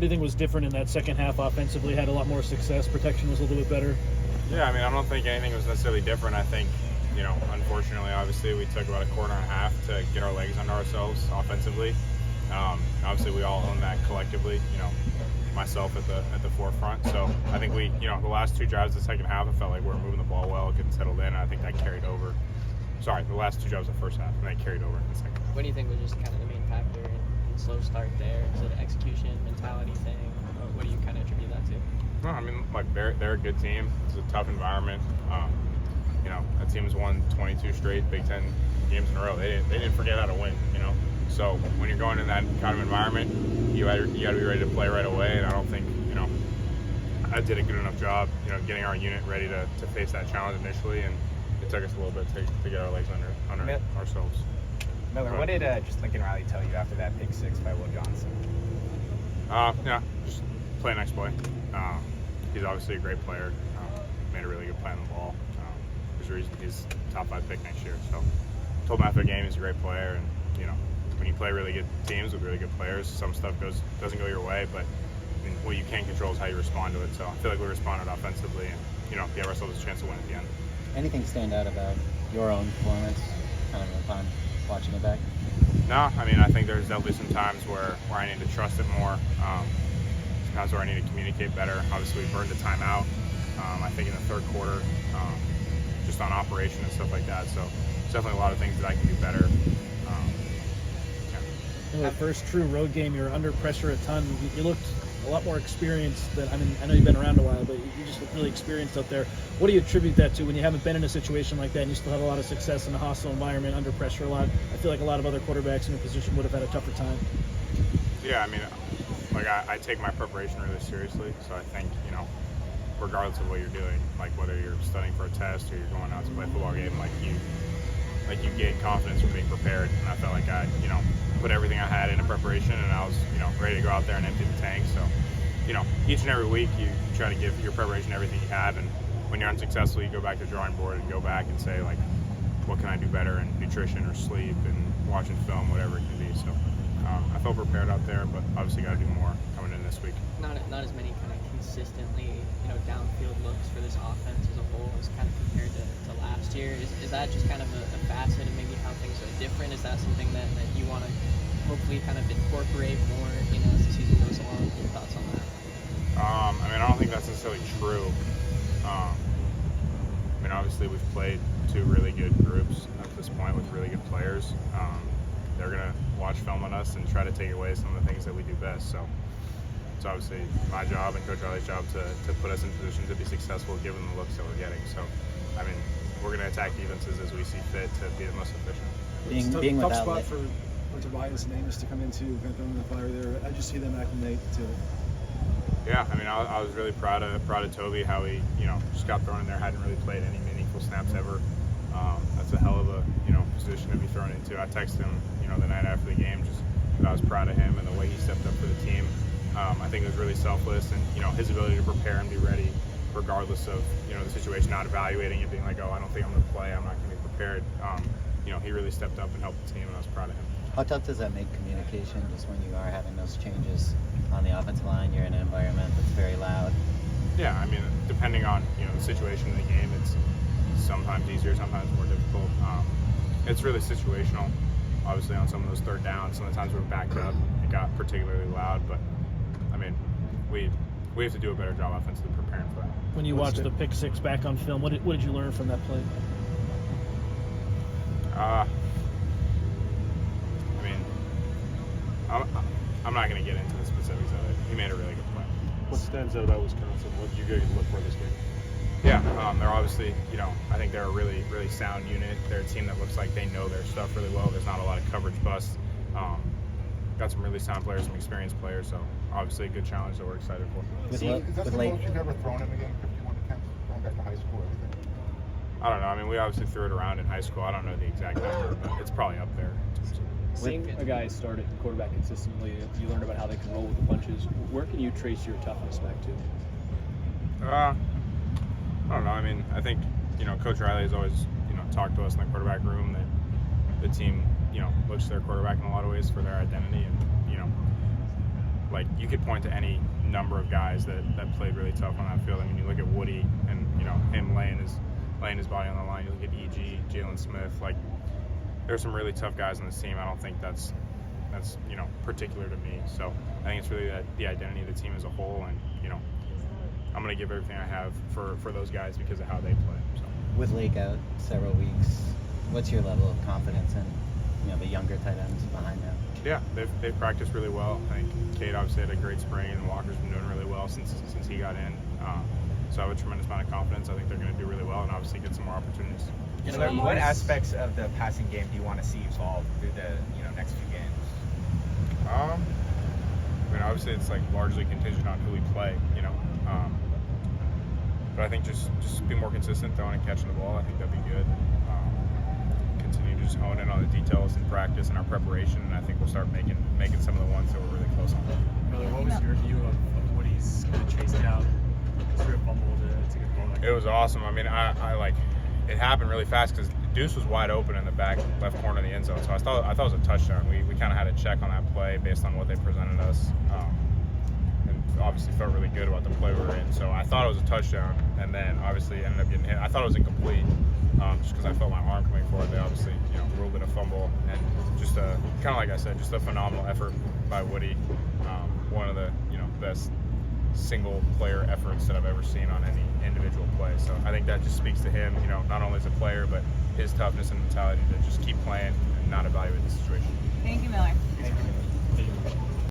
do you think was different in that second half offensively? Had a lot more success. Protection was a little bit better. Yeah, I mean, I don't think anything was necessarily different. I think, unfortunately, obviously, we took about a quarter and a half to get our legs under ourselves offensively. Obviously, we all own that collectively, myself at the forefront. So I think we, the last two drives of the second half, I felt like we were moving the ball well, getting settled in, and I think that carried over. Sorry, the last two drives of the first half, and that carried over in the second half. What do you think was just kind of the main factor in slow start there? Is it an execution, mentality thing? Or what do you kind of attribute that to? No, I mean, they're a good team. It's a tough environment. That team's won 22 straight Big Ten games in a row. They didn't forget how to win. So when you're going in that kind of environment, you got to be ready to play right away. And I don't think I did a good enough job, getting our unit ready to face that challenge initially, and it took us a little bit to get our legs under ourselves. Miller, what did just Lincoln Riley tell you after that pick six by Will Johnson? Just play next play. He's obviously a great player. Made a really good play on the ball. There's a reason he's top 5 pick next year. So told him after the game he's a great player, and when you play really good teams with really good players, some stuff doesn't go your way, but what you can control is how you respond to it. So I feel like we responded offensively, and gave ourselves a chance to win at the end. Anything stand out about your own performance kind of upon watching it back? No, I mean, I think there's definitely some times where I need to trust it more. Sometimes where I need to communicate better. Obviously, we burned a timeout, I think, in the third quarter, just on operation and stuff like that. So there's definitely a lot of things that I can do better. In the first true road game, you're under pressure a ton. You looked a lot more experienced than, I know you've been around a while, but you just look really experienced out there. What do you attribute that to when you haven't been in a situation like that and you still have a lot of success in a hostile environment, under pressure a lot? I feel like a lot of other quarterbacks in your position would have had a tougher time. Yeah, I mean, I take my preparation really seriously, so I think, regardless of what you're doing, like whether you're studying for a test or you're going out to play a football game, you gain confidence from being prepared. And I felt like I, put everything I had into preparation, and I was, ready to go out there and empty the tank. So, each and every week you try to give your preparation everything you have, and when you're unsuccessful, you go back to the drawing board and go back and say, like, what can I do better in nutrition or sleep and watching film, whatever it can be. So I felt prepared out there, but obviously got to do more coming in this week. Not as many kind of consistently, downfield looks for this offense as a whole as kind of compared to last year. Is that just kind of a facet of maybe how things are different? Is that something that you want to hopefully kind of incorporate more, as the season goes along? Your thoughts on that? I don't think that's necessarily true. Obviously we've played two really good groups at this point with really good players. They're going to watch film on us and try to take away some of the things that we do best. So it's obviously my job and Coach Riley's job to put us in position to be successful given the looks that we're getting. So, we're going to attack defenses as we see fit to be the most efficient. Being tough without spot for Tobias and Amos to come into, kind of in the fire there. I just see them acclimate to it. Yeah, I was really proud of Toby, how he, just got thrown in there, hadn't really played any meaningful snaps ever. That's a hell of a, position to be thrown into. I texted him, the night after the game, just that I was proud of him and the way he stepped up for the team. I think it was really selfless, and, his ability to prepare and be ready regardless of, the situation, not evaluating it, being like, oh, I don't think I'm going to play, I'm not going to be prepared. He really stepped up and helped the team, and I was proud of him. How tough does that make communication just when you are having those changes on the offensive line? You're in an environment that's very loud. Yeah, depending on the situation of the game, it's sometimes easier, sometimes more difficult. It's really situational. Obviously, on some of those third downs, some of the times we're backed up, it got particularly loud. But we have to do a better job offensively preparing for that. When you watch the pick six back on film, what did you learn from that play? I'm not going to get into the specifics of it. He made a really good play. What stands out about Wisconsin? What do you guys look for this game? Yeah, they're obviously, I think they're a really, really sound unit. They're a team that looks like they know their stuff really well. There's not a lot of coverage busts. Got some really sound players, some experienced players, so obviously a good challenge that we're excited for. Is that the most you've ever thrown in the game, 51 attempts, going back to high school or anything? I don't know. We obviously threw it around in high school. I don't know the exact number, but it's probably up there. Seeing a guy start at quarterback consistently, you learned about how they can roll with the punches. Where can you trace your toughness back to? I don't know. I think, Coach Riley has always, talked to us in the quarterback room that the team, looks to their quarterback in a lot of ways for their identity. And, like you could point to any number of guys that played really tough on that field. I mean, you look at Woody and him laying his body on the line. You look at EG, Jalen Smith. Like there's some really tough guys on this team. I don't think that's particular to me. So I think it's really the identity of the team as a whole, and I'm going to give everything I have for those guys because of how they play. So. With Lake out several weeks, what's your level of confidence in the younger tight ends behind him? Yeah, they've practiced really well. I think Cade obviously had a great spring, and Walker's been doing really well since he got in. So I have a tremendous amount of confidence. I think they're going to do really well and obviously get some more opportunities. So what aspects of the passing game do you want to see evolve through the next few games? I mean, obviously it's like largely contingent on who we play, but I think just be more consistent throwing and catching the ball. I think that'd be good. Continue to just hone in on the details in practice and our preparation, and I think we'll start making some of the ones that we're really close on. Miller, what was your view of Woody's kind of chase down, sort of fumble to get the ball back? It was awesome. I mean, I like it happened really fast because Deuce was wide open in the back left corner of the end zone, so I thought it was a touchdown. We kind of had a check on that play based on what they presented us, and obviously felt really good about the play we were in. So I thought it was a touchdown, and then obviously ended up getting hit. I thought it was incomplete just because I felt my arm coming forward. They obviously ruled it a fumble, and just kind of like I said, just a phenomenal effort by Woody. One of the best single player efforts that I've ever seen on any individual play. So I think that just speaks to him, not only as a player, but his toughness and mentality to just keep playing and not evaluate the situation. Thank you, Miller. Thank you.